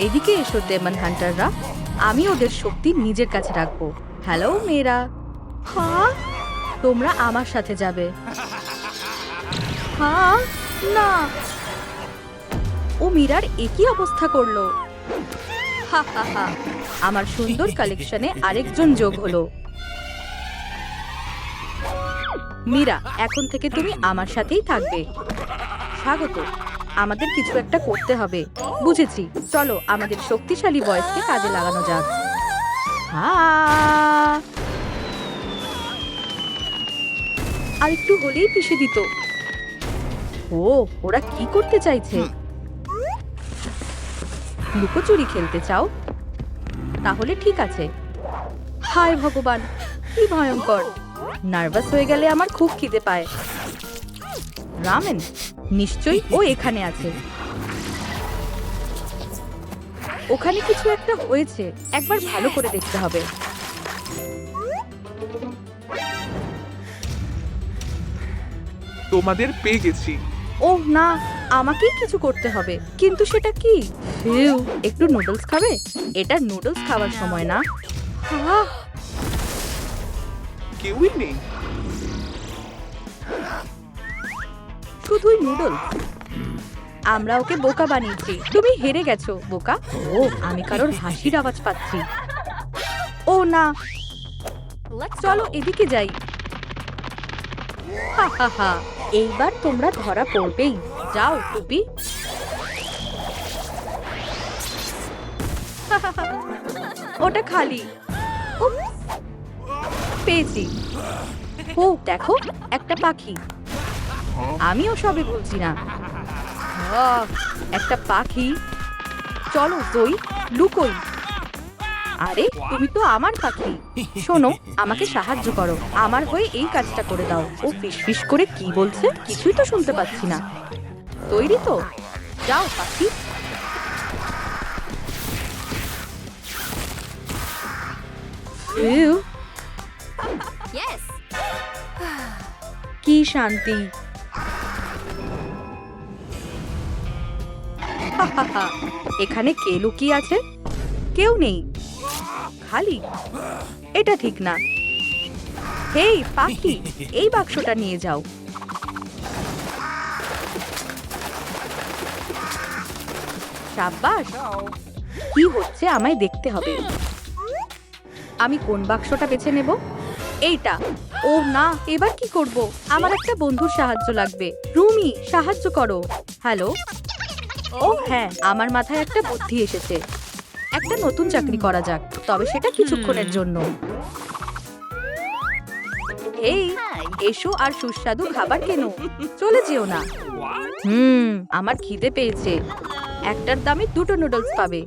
এদিকে এসো ডেমন হান্টাররা, আমি ওদের শক্তি নিজের কাছে রাখবো। হ্যালো মেয়েরা, হ্যাঁ তোমরা আমার সাথে যাবে। হ্যাঁ না, ও মীরার একই অবস্থা করলো। হা হা হা, আমার সুন্দর কালেকশনে আরেকজন যোগ হলো। মীরা, এখন থেকে তুমি আমার সাথেই থাকবে। স্বাগত। আমাদের কিছু একটা করতে হবে। বুঝেছি, চলো আমাদের শক্তিশালী ভয়েসকে কাজে লাগানো যাক। আর একটু হলেই পিষে দিত। ও, ওরা কি করতে চাইছে? লুকোচুরি খেলতে চাও? তাহলে ঠিক আছে। হায় ভগবান, কি ভয়ঙ্কর! নার্ভাস হয়ে গেলে আমার খুব খিদে পায়। রামেন, নিশ্চয়ই ও এখানে আছে। ওখানে কিছু একটা হয়েছে, একবার ভালো করে দেখতে হবে। তোমাদের পেয়ে গেছি। ওহ না, আমাকেই কিছু করতে হবে, কিন্তু সেটা কি? ফিউ, একটু নুডলস খাবে? এটা নুডলস খাওয়ার সময় না। আহ, কেউই নেই। শুধুই নুডলস। আমরা ওকে বোকা বানিয়েছি। তুমি হেরে গেছো বোকা। ও, আমি কারোর হাসির আওয়াজ পাচ্ছি। ও না, চলো এদিকে যাই। হা হা হা, এইবার তোমরা ধরা পড়বেই। যাও টুপি। ওটা খালি। উপস, পেয়েছি। ও দেখো, একটা পাখি। আমিও সবে বলছি না। আহ, একটা পাখি। চলো জয়ী, লুকোই। আরে তুমি তো আমার পাখি। শোনো, আমাকে সাহায্য করো, আমার হয়ে এই কাজটা করে দাও। ও ফিসফিস করে কি বলছে কিছুই তো শুনতে পাচ্ছি না। তৈরি তো? যাও পাখি। ইউ, কি শান্তি! এখানে কে লুকিয়ে আছে? কেউ নেই, খালি। এটা ঠিক না। হেই পাখি, এই বাক্সটা নিয়ে যাও। সাব্বাস। কি হচ্ছে আমায় দেখতে হবে। আমি কোন বাক্সটা বেছে নেব? এইটা। ও না, এবার কি করব? আমার একটা বন্ধুর সাহায্য লাগবে। রুমি, সাহায্য করো। হ্যালো। ও হ্যাঁ, আমার মাথায় একটা বুদ্ধি এসেছে। একটা নতুন চাকরি করা যাক, তবে সেটা কিছুক্ষণের জন্য। এই, এসো আর সুস্বাদু খাবার কেন, চলে যেও না। আমার খিদে পেয়েছে। একটার দামে দুটো নুডলস পাবে।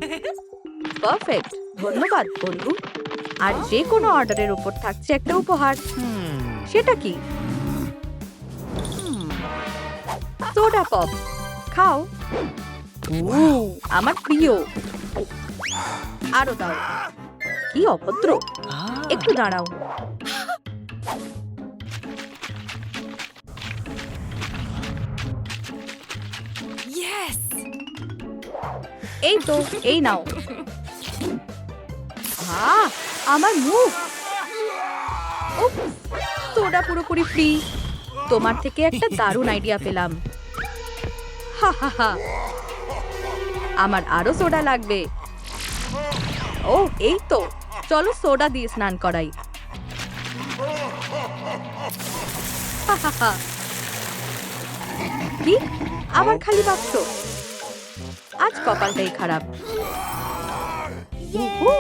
পারফেক্ট, ধন্যবাদ বন্ধু। আর যে কোনো অর্ডারের উপর থাকছে একটা উপহার। সেটা কি? সোডা পপ, খাও। আমার প্রিয়। আরো দাও। কি অভদ্র! একটু দাঁড়াও। এই তো, এই নাও। আমার মুখ। উফ, সোডা পুরোপুরি ফ্রি। তোমার থেকে একটা দারুণ আইডিয়া পেলাম। হা হা হা, আমার আরো সোডা লাগবে। ও এই তো, চলো সোডা দিয়ে স্নান করাই। হা হা হা। কি? আবার খালি বাক্স? আজ কপালটাই খারাপ। উহু,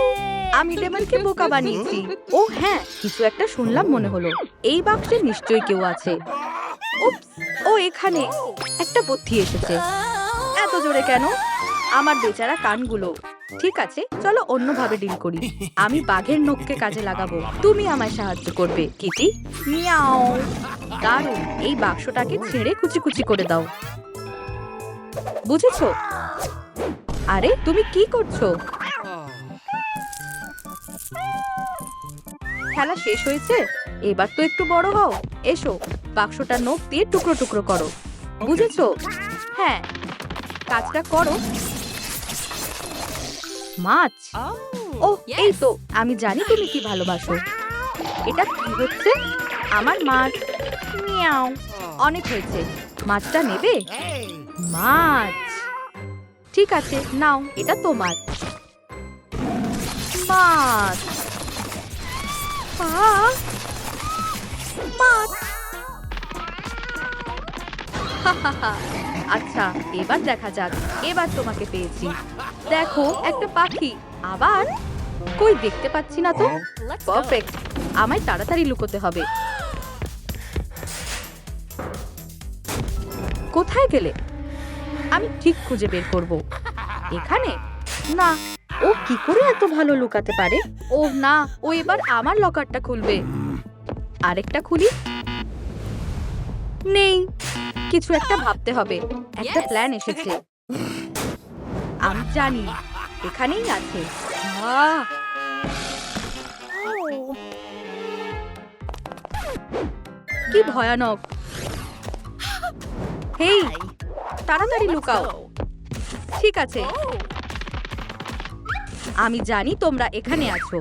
আমি ডেমনকে বোকা বানিয়েছি। ও হ্যাঁ, কিছু একটা শুনলাম মনে হলো। এই বাক্সে নিশ্চয়ই কেউ আছে। উপস, ও এখানে। একটা বুদ্ধি এসেছে। এত জোরে কেন? আমার বেচারা কানগুলো। ঠিক আছে, চলো অন্যভাবে ডিল করি। আমি বাঘের নখকে কাজে লাগাবো, তুমি আমায় সাহায্য করবে। কিটি, মিয়াও। দারুণ, এই বাক্সটাকে ছেড়ে কুচি কুচি করে দাও। বুঝেছো? আরে তুমি কি করছো? খেলা শেষ হয়েছে, এবার তো একটু বড় হও। এসো, বাক্সটা নখ দিয়ে টুকরো টুকরো করো, বুঝেছো? হ্যাঁ, কাজটা করো। মাছ? ও, এই তো, আমি জানি তুমি কি ভালোবাসো। এটা কি হচ্ছে? আমার মাছ। মিয়াও। অনেক হয়েছে, মাছটা নেবে? মাছ, ঠিক আছে, নাও, এটা তোমার মাছ। মাছ। আচ্ছা, এবার দেখা যাক। এবার তোমাকে পেয়েছি। দেখো, একটা পাখি। আবার কই দেখতে পাচ্ছি না তো। পারফেক্ট, আমায় তাড়াতাড়ি লুকোতে হবে। কোথায় গেলে? আমি ঠিক খুঁজে বের করব। এখানে না, ও কি করে এত ভালো লুকাতে পারে? ও না, ও এবার আমার লকারটা খুলবে। আরেকটা খুলি। নেই, কিছু একটা ভাবতে হবে। একটা প্ল্যান এসেছে। আমি জানি, এখানেই আছে। কি ভয়ানক! হেই, তাড়াতাড়ি লুকাও। ঠিক আছে, আমি জানি তোমরা এখানে আছো।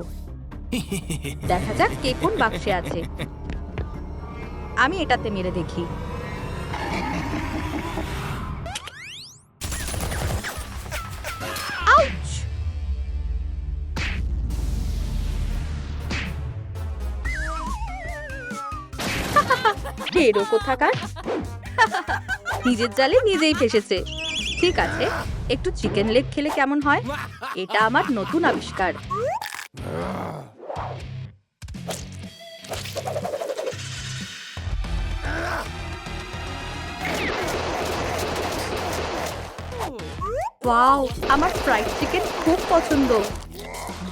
দেখা যাক কে কোন বাক্সে আছে। আমি এটাতে মেরে দেখি। আউচ! বেরো কোথাকার। নিজের জালে নিজেই ফেসেছে। ঠিক আছে, একটু চিকেন লেগ খেলে কেমন হয়? এটা আমার নতুন আবিষ্কার। ওয়াও, আমার ফ্রাইড চিকেন খুব পছন্দ।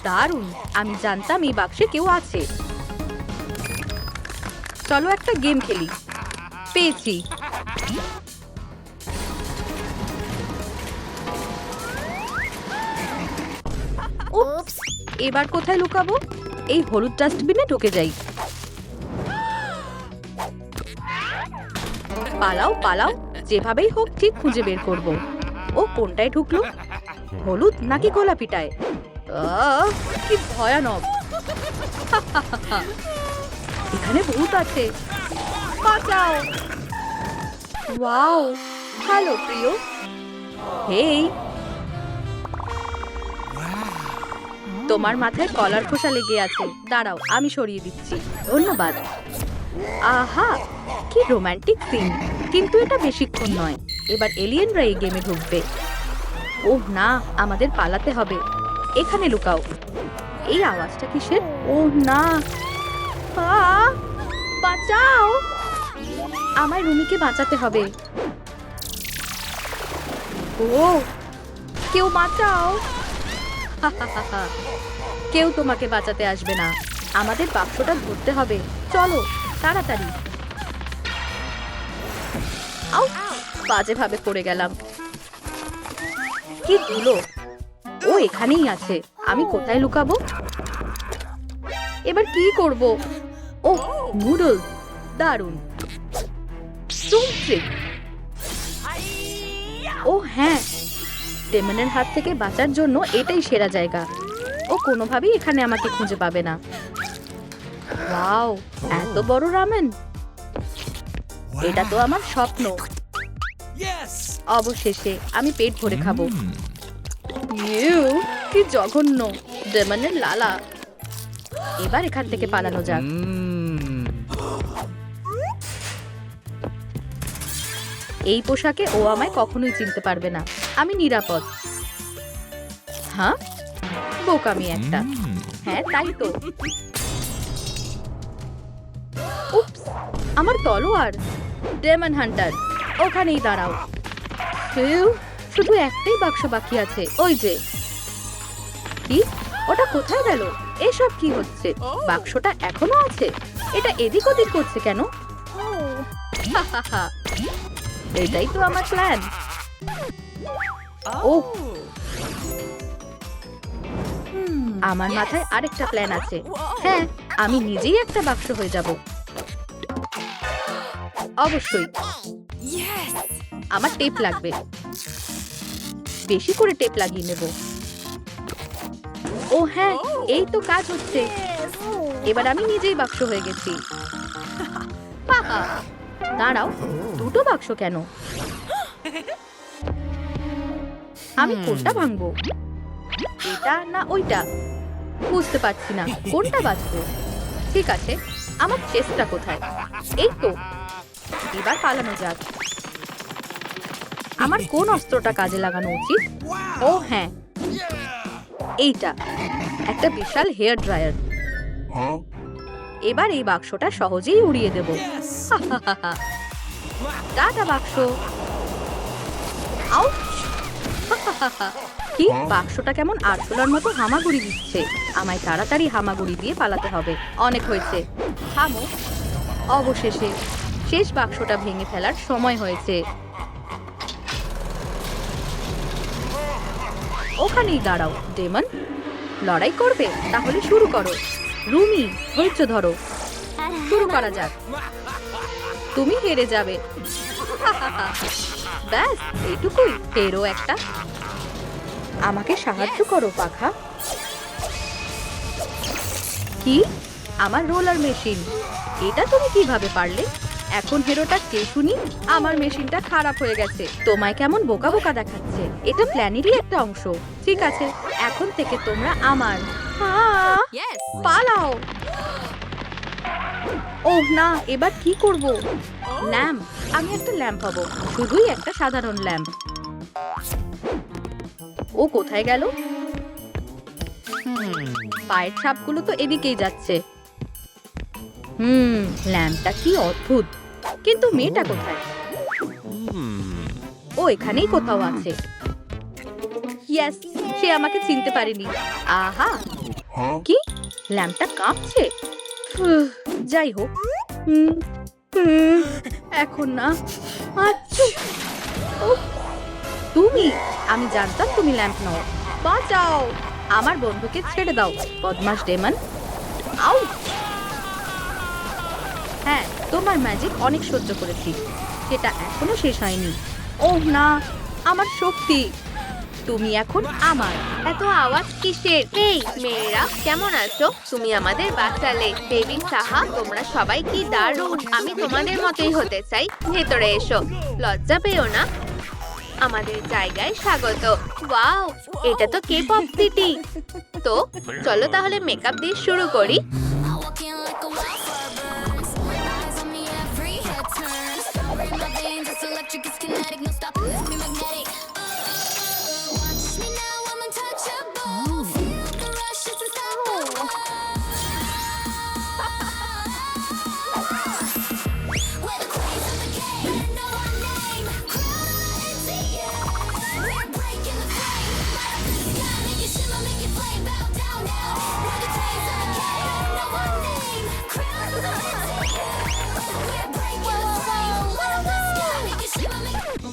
দারুণ, আমি জানতাম এই বাক্সে কেউ আছে। চলো একটা গেম খেলি। পেয়েছি। উপস, এবার কোথায় লুকাবো? এই হলুদ ডাস্টবিনে ঢুকে যাই। পালাও পালাও, যেভাবেই হোক ঠিক খুঁজে বের করব। ও কোনটায় ঢুকলো? হলুদ নাকি গোলাপিটায়? কি ভয়ানক! এখানে ভূত আছে, বাঁচাও! ওয়াও, হ্যালো প্রিয়। হেই, তোমার মাথায় কলার খোসা লেগে আছে। দাঁড়াও, আমি সরিয়ে দিচ্ছি। ধন্যবাদ। আহা, কি রোমান্টিক সিন। কিন্তু এটা বেশিক্ষণ নয়, এবার এলিয়েনরা এই গেমে ঢুকবে। ওহ না, আমাদের পালাতে হবে। এখানে লুকাও। এই আওয়াজটা কিসের? ওহ না, বাঁচাও! আমায় রুমিকে বাঁচাতে হবে। ও, কেউ বাঁচাও! কেউ তোমাকে বাঁচাতে আসবে না। আমাদের বাক্সটা ধরতে হবে। চলো তাড়াতাড়ি। বাজেভাবে পড়ে গেলাম। কি ধুলো! ও এখানেই আছে। আমি কোথায় লুকাবো? এবার কি করব? ও, নুডল, দারুণ। ও হ্যাঁ, ডেমনের হাত থেকে বাঁচার জন্য এটাই সেরা জায়গা। ও কোনোভাবেই এখানে আমাকে খুঁজে পাবে না। ওয়াও, এত বড় রামেন! এটা তো আমার স্বপ্ন। অবশেষে আমি পেট ভরে খাবো। ইউ, কি জঘন্য! ডেমনের লালা। এবার এখান থেকে পালানো যাক। এই পোশাকে ও আমায় কখনোই চিনতে পারবে না। আমি নিরাপদ। হ্যাঁ, বোকামি একটা। হ্যাঁ, তাই তো। উপস, আমার তলোয়ার। ডেমন হান্টার, ওখানেই দাঁড়াও। শুধু একটাই বাক্স বাকি আছে, ওই যে। কি? ওটা কোথায় গেল? এসব কি হচ্ছে? বাক্সটা এখনো আছে। এটা এদিক ওদিক করছে কেন? এটাই তো আমার প্ল্যান। ও, আমার মাথায় আরেকটা প্ল্যান আছে। হ্যাঁ, আমি নিজেই একটা বাক্স হয়ে যাব। অবশ্যই আমার টেপ লাগবে। বেশি করে টেপ লাগিয়ে নেব। ও হ্যাঁ, এই তো কাজ হচ্ছে। এবার আমি নিজেই বাক্স হয়ে গেছি। বাবা, দাঁড়াও, দুটো বাক্স কেন? আমি কোনটা ভাঙবো? এটা না ওইটা? বুঝতে পারছি না কোনটা বাঁচবো। ঠিক আছে, আমার চেষ্টা কোথায়? এই তো, এবার পালানো যাক। আমার কোন অস্ত্রটা কাজে লাগানো উচিত? ও হ্যাঁ, এইটা একটা বিশাল হেয়ার ড্রায়ার। এবার এই বাক্সটা সহজেই উড়িয়ে দেব। টাটা বাক্স। আউচ! কি, বাক্সটা কেমন আরশোলার মতো হামাগুড়ি দিচ্ছে। আমায় তাড়াতাড়ি হামাগুড়ি দিয়ে পালাতে হবে। অনেক হয়েছে, থামো। অবশেষে শেষ বাক্সটা ভেঙে ফেলার সময় হয়েছে। ওখানেই দাঁড়াও ডেমন। লড়াই করবে? তাহলে শুরু করো। রুমি, ধৈর্য ধরো। শুরু করা যাক। তুমি হেরে যাবে। ব্যাস, এইটুকুই? হেরো একটা। আমাকে সাহায্য করো পাখা। কি? আমার রোলার মেশিন। এটা তুমি কিভাবে পারলে? এখন হেরোটা কে শুনি? আমার মেশিনটা খারাপ হয়ে গেছে। তোমায় কেমন বোকা বোকা দেখাচ্ছে। এটা প্ল্যানেরই একটা অংশ। ঠিক আছে, এখন থেকে তোমরা আমার। পালাও। ওহ না, এবার কি করব? ল্যাম্প। আমি একটা ল্যাম্প হব। শুধুই একটা সাধারণ ল্যাম্প। ও কোথায় গেল? পায়ের ছাপগুলো তো এদিকেই যাচ্ছে। ল্যাম্পটা কি অদ্ভুত। কিন্তু মেয়েটা কোথায়? ও এখানেই কোথাও আছে। ইয়েস, সে আমাকে চিনতে পারেনি। আহা, কি? ল্যাম্পটা কাঁপছে। যাই হোক, এখন না। আচ্ছা, তুমি? আমি জানতাম তুমি ল্যাম্প নও। বাঁচাও, আমার বন্ধুকে ছেড়ে দাও বদমাশ ডেমন। আউট! হ্যাঁ, তোমার ম্যাজিক অনেক সহ্য করেছি, সেটা এখনো শেষ হয়নি। ওহ না, আমার শক্তি। তুমি এখন আমার। এত আওয়াজ কিসের? এই মেয়েরা, কেমন আছো? তুমি আমাদের বাঁচালে। বেবি সাহা, তোমরা সবাই কি দারুণ। আমি তোমাদের মতোই হতে চাই। ভেতরে এসো, লজ্জা পেও না। আমাদের জায়গায় স্বাগত। ওয়াও, এটা তো কে পপ সিটি। তো চলো তাহলে মেকআপ দিয়ে শুরু করি।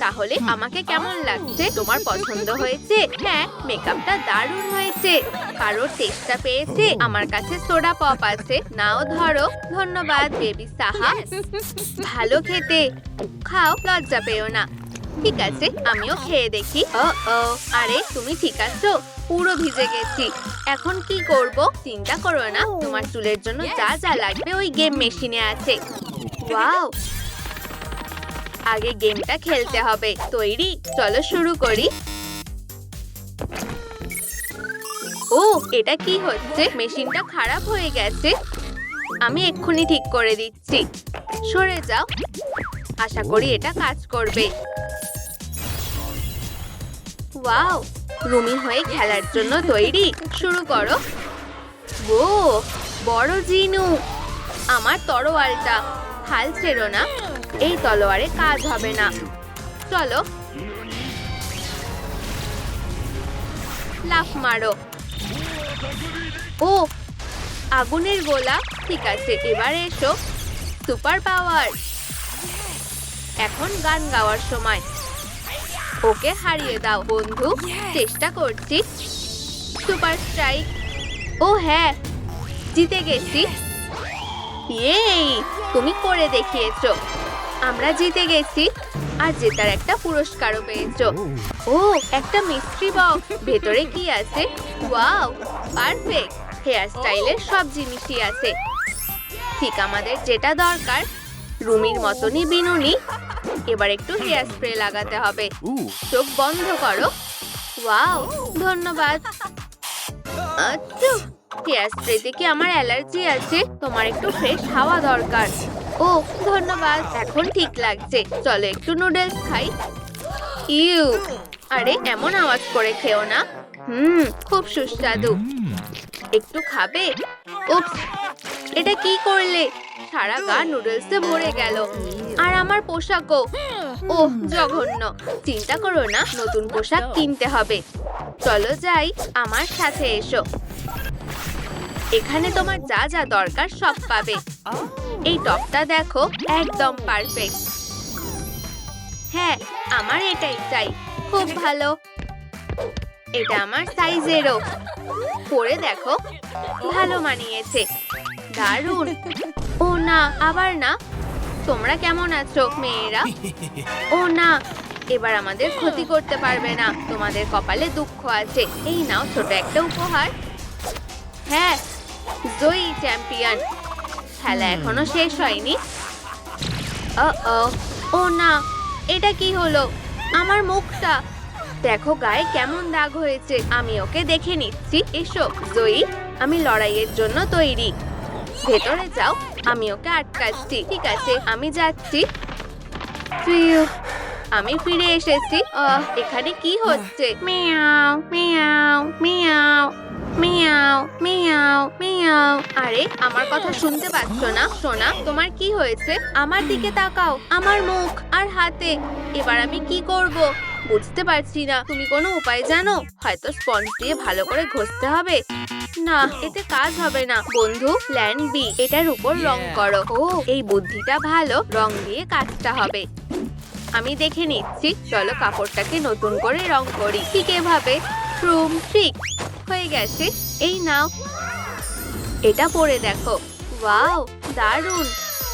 তাহলে আমাকে কেমন লাগছে? তোমার পছন্দ হয়েছে? হ্যাঁ, মেকআপটা দারুণ হয়েছে। কারোর টেস্টটা পেয়েছে? আমার কাছে সোডা পপ আছে, নাও ধরো। ধন্যবাদ বেবি সাহা, ভালো খেতে। খাও, লজ্জা পেও না। ঠিক আছে, আমিও খেয়ে দেখি। আরে তুমি ঠিক আছো? পুরো ভিজে গেছি। এখন কি করব? চিন্তা করো না, তোমার চুলের জন্য যা যা লাগবে ওই গেম মেশিনে আছে। ওয়াও, আগে গেমটা খেলতে হবে। তৈরি? চলো শুরু করি। ও, এটা কি হচ্ছে? মেশিনটা খারাপ হয়ে গেছে। আমি এক্ষুনি ঠিক করে দিচ্ছি। সরে যাও। আশা করি এটা কাজ করবে। ওয়াও, রুমি হয়ে খেলার জন্য তৈরি? শুরু করো। ও, বড় জিনু। আমার তরোয়ালটা। হাল ছেড়ো না, এই তলোয়ারে কাজ হবে না। চলো, লাফ মারো। ও, আগুনের গোলা। ঠিক আছে, এবার এসো। Super power. এখন গান গাওয়ার সময়। ওকে হারিয়ে দাও বন্ধু। চেষ্টা করছি। Super strike. ও হ্যাঁ, জিতে গেছি। এই তুমি করে দেখিয়েছো। আমরা জিতে গেছি আর জেতার একটা পুরস্কারও পেয়েছো। ও একটা মিস্ট্রি বক্স, ভেতরে কি আছে? Wow, perfect. হেয়ার স্টাইলের সব জিনিসই আছে, ঠিক আমাদের যেটা দরকার। রুমির মতনই বিনুনি। এবার একটু হেয়ার স্প্রে লাগাতে হবে। চোখ বন্ধ করো। ওয়াও, ধন্যবাদ। আচ্ছা, হেয়ার স্প্রেতে কি আমার অ্যালার্জি আছে? তোমার একটু ফ্রেশ হাওয়া দরকার। ও ধন্যবাদ, এখন ঠিক লাগছে। চলো একটু নুডলস খাই। ইউ, আরে এমন আওয়াজ করে খেও না। খুব সুস্বাদু। একটু খাবে? উপস, এটা কি করলে? সারা গা নুডলসে ভরে গেল। আর আমার পোশাকও। ওহ জঘন্য। চিন্তা করো না, নতুন পোশাক কিনতে হবে। চলো যাই, আমার সাথে এসো। এখানে তোমার যা যা দরকার সব পাবে। এই টপটা দেখো, একদম পারফেক্ট। হ্যাঁ, আমার এটাই চাই। খুব ভালো। এটা আমার সাইজেরও। পরে দেখো, ভালো মানিয়েছে। দারুণ। ও না, আবার না। তোমরা কেমন আছো মেয়েরা? ও না, এবার আমাদের ক্ষতি করতে পারবে না। তোমাদের কপালে দুঃখ আছে। এই নাও ছোট একটা উপহার। হ্যাঁ, জয়ী চ্যাম্পিয়ন। খেলা এখনো শেষ হয়নি। ও না, এটা কি হলো? আমার মুখটা দেখো, গায়ে কেমন দাগ হয়েছে। আমি ওকে দেখে নিচ্ছি। এসো জয়ী, আমি লড়াইয়ের জন্য তৈরি। ভেতরে যাও, আমি ওকে আটকাচ্ছি। ঠিক আছে, আমি যাচ্ছি। আমি ফিরে এসেছি। এখানে কি হচ্ছে? মিয়াও মিয়াও মিয়াও মিয়াও মিয়াও মিয়াও। আরে আমার কথা শুনতে পাচ্ছ না? সোনা, তোমার কি হয়েছে? আমার দিকে তাকাও। আমার মুখ আর হাতে। এবার আমি কি করব বুঝতে পারছি না। তুমি কোনো উপায় জানো? হয়তো স্পঞ্জ দিয়ে ভালো করে ঘষতে হবে। না, এতে কাজ হবে না বন্ধু। প্ল্যান বি, এটার উপর রং করো। ও, এই বুদ্ধিটা ভালো। রং দিয়ে কাজটা হবে। আমি দেখে নিচ্ছি। চলো কাপড়টাকে নতুন করে রং করি। ঠিক এভাবে। ঠিক হয়ে গেছে। এই নাও, এটা পরে দেখো। ওয়াও, দারুণ।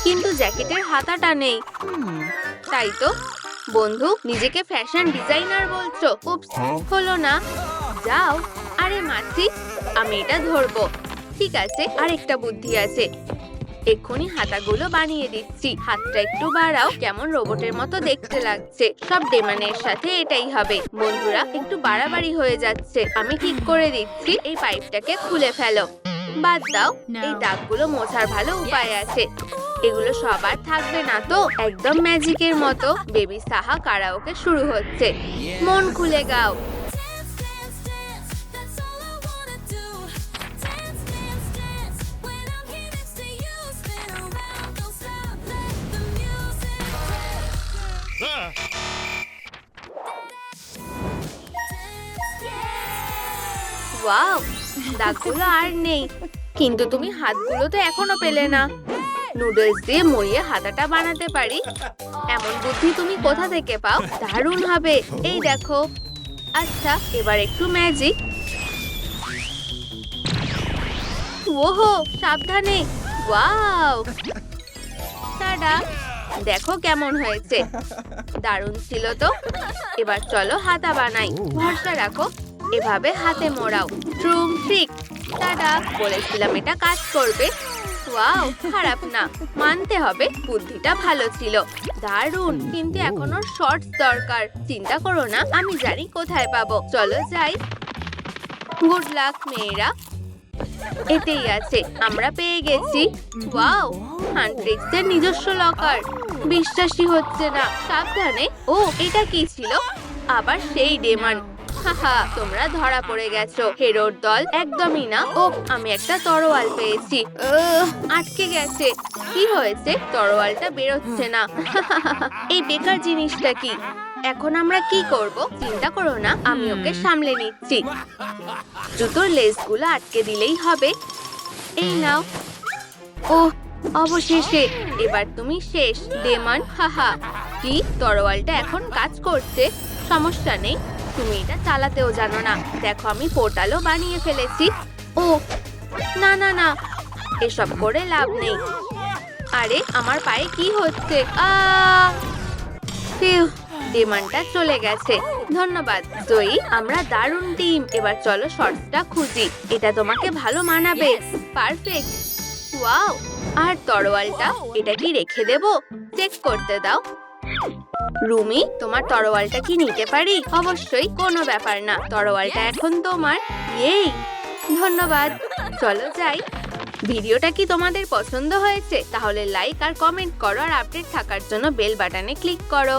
কিন্তু জ্যাকেটের হাতাটা নেই। তাই তো বন্ধু, নিজেকে ফ্যাশন ডিজাইনার বলছো? উপস, হলো না। যাও। আরে মাছি, আমি এটা ধরবো। ঠিক আছে, আরেকটা বুদ্ধি আছে। এক্ষুনি হাতাগুলো বানিয়ে দিচ্ছি। হাতটা একটু বাড়াও। কেমন রোবটের মতো দেখতে লাগছে। সব ডেমানের সাথে এটাই হবে। বন্ধুরা, একটু বাড়াবাড়ি হয়ে যাচ্ছে। আমি ঠিক করে দিচ্ছি। এই পাইপটাকে খুলে ফেলো। বাদ দাও, এই দাগগুলো মোছার ভালো উপায় আছে। এগুলো সবার থাকবে না তো। একদম ম্যাজিকের মতো। বেবি সাহা কারাওকে শুরু হচ্ছে। মন খুলে গাও। ওয়াও, দাগগুলো আর নেই। কিন্তু তুমি হাতগুলো তো এখনো পেলে না। নুডলস দিয়ে মরিয়ে হাতাটা বানাতে পারি। এমন বুদ্ধি তুমি কোথা থেকে পাও? দারুণ হবে। এই দেখো। আচ্ছা, এবার একটু ম্যাজিক। ওহো, সাবধানে। Wow, ta-da. দেখো কেমন হয়েছে। দারুণ ছিল তো। এবার চলো হাতা বানাই। ভরসা রাখো। এভাবে হাতে মোড়াও। ট্রিক। টাডা, বলেছিলাম এটা কাজ করবে। ওয়াও, খারাপ না। মানতে হবে, বুদ্ধিটা ভালো ছিল। দারুণ, কিন্তু এখনো শর্টস দরকার। চিন্তা করো না, আমি জানি কোথায় পাবো। চলো যাই। গুড লাক মেয়েরা। এতেই আছে, আমরা পেয়ে গেছি। ওয়াও, হান্ট্রিক্সের নিজস্ব লকার। বিশ্বাসই হচ্ছে না। সাবধানে। ও, এটা কি ছিল? আবার সেই ডেমন। হাহা, তোমরা ধরা পড়ে গেছো। হেরোর দল একদমই না। ও, আমি একটা তরোয়াল পেয়েছি। আটকে গেছে। কি হয়েছে? তরোয়ালটা বেরোচ্ছে না। এই বেকার জিনিসটা কি? এখন আমরা কি করব? চিন্তা করো না, আমি ওকে সামলে নিচ্ছি। জুতোর লেসগুলো আটকে দিলেই হবে। এই নাও। ওহ, অবশেষে। এবার তুমি শেষ ডেমন। হাহা। কি, তরোয়ালটা এখন কাজ করছে? সমস্যা নেই, তুমি এটা চালাতেও জানো না। দেখো, আমি পোর্টালও বানিয়ে ফেলেছি। ও, না না না, এসব করে লাভ নেই। আরে আমার পায়ে কি হচ্ছে? ফিউ, ডিমান্ডটা চলে গেছে। ধন্যবাদ জয়ী, আমরা দারুণ টিম। এবার চলো শর্টসটা খুঁজি, এটা তোমাকে ভালো মানাবে। Perfect, wow. আর তরোয়ালটা, এটা কি রেখে দেব? চেক করতে দাও। রুমি, তোমার তরোয়ালটা কি নিতে পারি? অবশ্যই, কোনো ব্যাপার না, তরোয়ালটা এখন তোমার। এই ধন্যবাদ, চলো যাই। ভিডিওটা কি তোমাদের পছন্দ হয়েছে? তাহলে লাইক আর কমেন্ট করো, আর আপডেট থাকার জন্য বেল বাটনে ক্লিক করো।